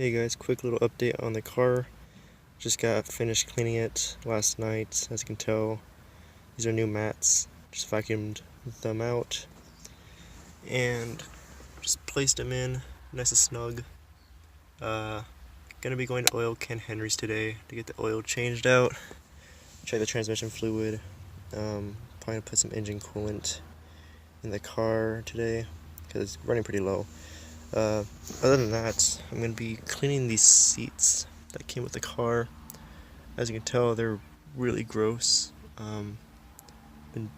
Hey guys, quick little update on the car. Just got finished cleaning it last night. As you can tell, these are new mats. Just vacuumed them out and just placed them in nice and snug. Gonna be going to oil Ken Henry's today to get the oil changed out. Check the transmission fluid. Probably gonna put some engine coolant in the car today because it's running pretty low. Other than that, I'm going to be cleaning these seats that came with the car. As you can tell, they're really gross. Been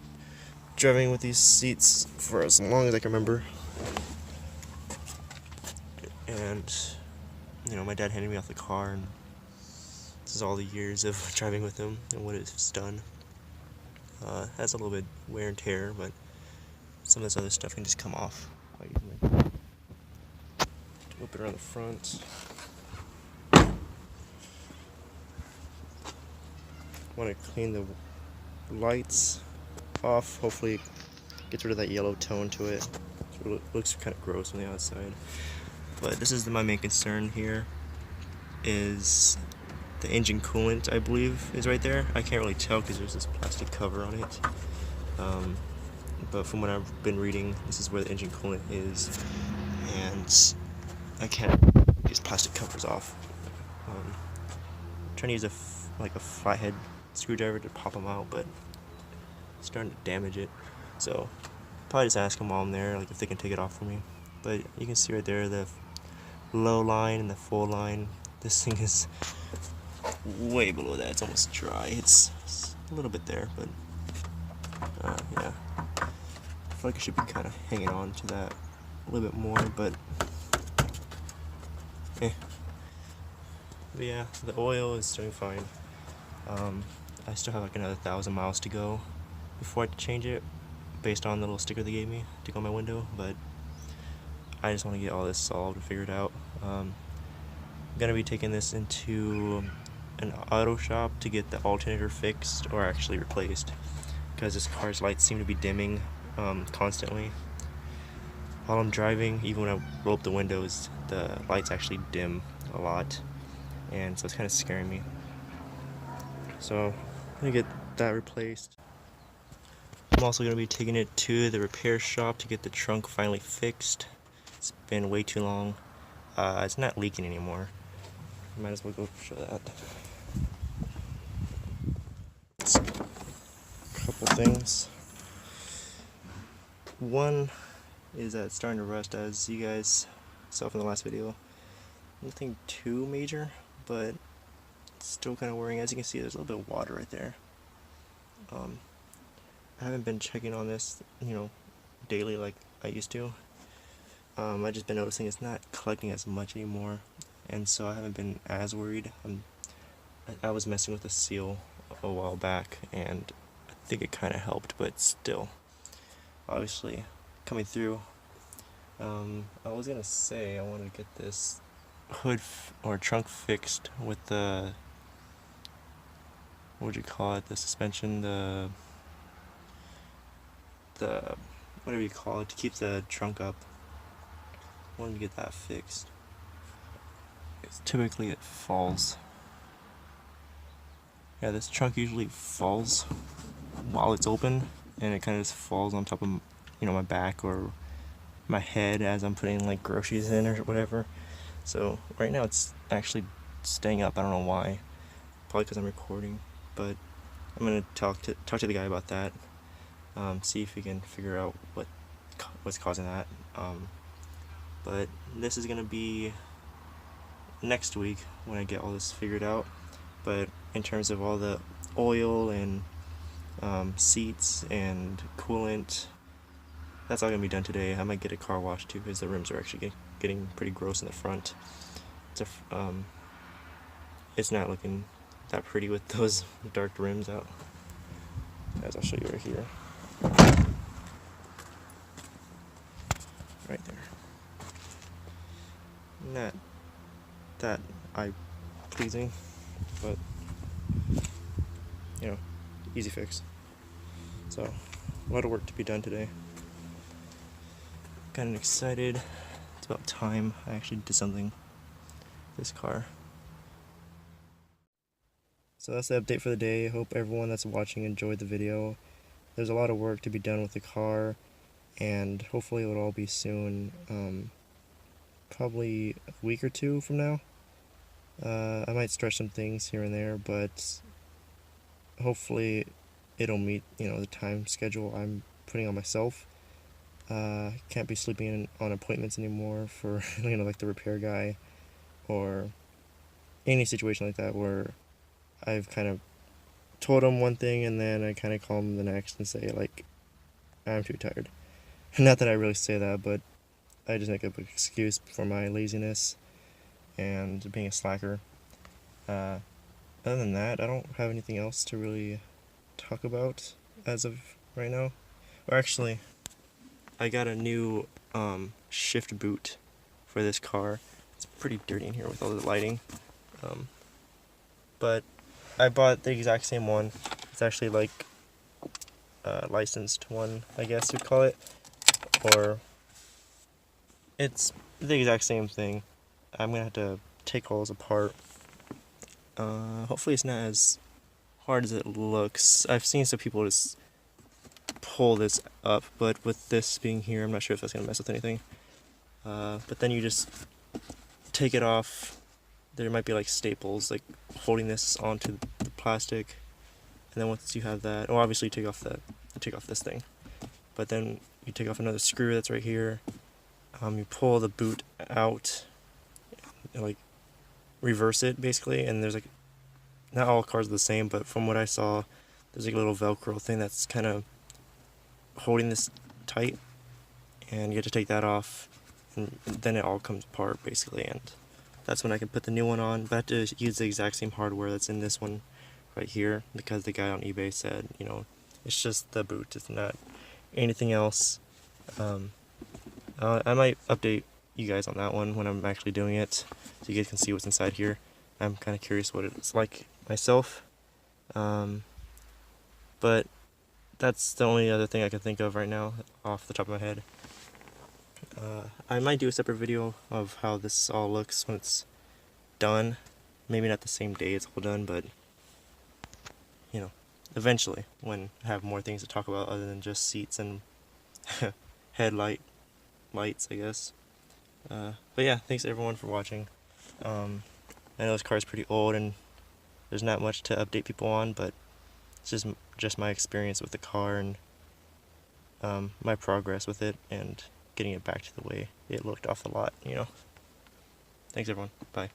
driving with these seats for as long as I can remember. And, my dad handed me off the car, and this is all the years of driving with him and what it's done. Has a little bit wear and tear, but some of this other stuff can just come off quite easily. Whip it around the front. Want to clean the lights off. Hopefully, gets rid of that yellow tone to it. It looks kind of gross on the outside. But this is my main concern here. Is the engine coolant, I believe, is right there. I can't really tell because there's this plastic cover on it. But from what I've been reading, this is where the engine coolant is, and I can't get these plastic covers off. I'm trying to use a flathead screwdriver to pop them out, but it's starting to damage it. So probably just ask them while I'm there, if they can take it off for me. But you can see right there the low line and the full line. This thing is way below that. It's almost dry. It's a little bit there, but yeah. I feel like I should be kind of hanging on to that a little bit more, but But yeah, the oil is doing fine. I still have another 1,000 miles to go before I change it, based on the little sticker they gave me to go on my window, but I just want to get all this solved and figured out. I'm going to be taking this into an auto shop to get the alternator fixed, or actually replaced, because this car's lights seem to be dimming constantly. While I'm driving, even when I roll up the windows, the lights actually dim a lot, and so it's kind of scaring me. So I'm gonna get that replaced. I'm also gonna be taking it to the repair shop to get the trunk finally fixed. It's been way too long. It's not leaking anymore. Might as well go show that. A couple things. One is that it's starting to rust, as you guys saw from the last video. Nothing too major, but it's still kind of worrying. As you can see, there's a little bit of water right there. I haven't been checking on this, daily like I used to. I've just been noticing it's not collecting as much anymore, and so I haven't been as worried. I was messing with the seal a while back, and I think it kind of helped, but still, obviously, coming through. I was gonna say I wanted to get this hood or trunk fixed with the, what would you call it, the suspension, the whatever you call it, to keep the trunk up. I wanted to get that fixed. Typically it falls. Yeah, this trunk usually falls while it's open, and it kind of just falls on top of my back or my head as I'm putting groceries in or whatever. So right now it's actually staying up. I don't know why. Probably because I'm recording. But I'm gonna talk to the guy about that. See if we can figure out what's causing that. But this is gonna be next week when I get all this figured out. But in terms of all the oil and seats and coolant, that's all gonna be done today. I might get a car wash too, because the rims are actually getting pretty gross in the front. It's not looking that pretty with those dark rims out. As I'll show you right here. Right there. Not that eye-pleasing, but easy fix. So a lot of work to be done today. Kind of excited. It's about time I actually did something. this car. So that's the update for the day. I hope everyone that's watching enjoyed the video. There's a lot of work to be done with the car, and hopefully it'll all be soon, probably a week or two from now. I might stretch some things here and there, but hopefully it'll meet, the time schedule I'm putting on myself. Can't be sleeping on appointments anymore for, like the repair guy, or any situation like that where I've kind of told him one thing and then I kind of call him the next and say, like, I'm too tired. Not that I really say that, but I just make up an excuse for my laziness and being a slacker. Other than that, I don't have anything else to really talk about as of right now. Or actually, I got a new shift boot for this car. It's pretty dirty in here with all the lighting. But I bought the exact same one. It's actually like a licensed one, I guess you'd call it. Or it's the exact same thing. I'm gonna have to take all those apart. Hopefully it's not as hard as it looks. I've seen some people just pull this up, but with this being here, I'm not sure if that's gonna mess with anything. But then you just take it off. There might be like staples like holding this onto the plastic, and then once you have that, obviously you take off this thing, but then you take off another screw that's right here. You pull the boot out and like reverse it basically, and there's like, not all cars are the same, but from what I saw, there's like a little Velcro thing that's kind of holding this tight, and you have to take that off, and then it all comes apart basically, and that's when I can put the new one on. But I have to use the exact same hardware that's in this one right here, because the guy on eBay said, it's just the boot, it's not anything else. I might update you guys on that one when I'm actually doing it, so you guys can see what's inside here. I'm kind of curious what it's like myself. But that's the only other thing I can think of right now off the top of my head. I might do a separate video of how this all looks when it's done. Maybe not the same day it's all done, but eventually, when I have more things to talk about other than just seats and lights, I guess. But yeah, thanks everyone for watching. I know this car is pretty old and there's not much to update people on, but it's just my experience with the car and my progress with it and getting it back to the way it looked off the lot, Thanks everyone. Bye.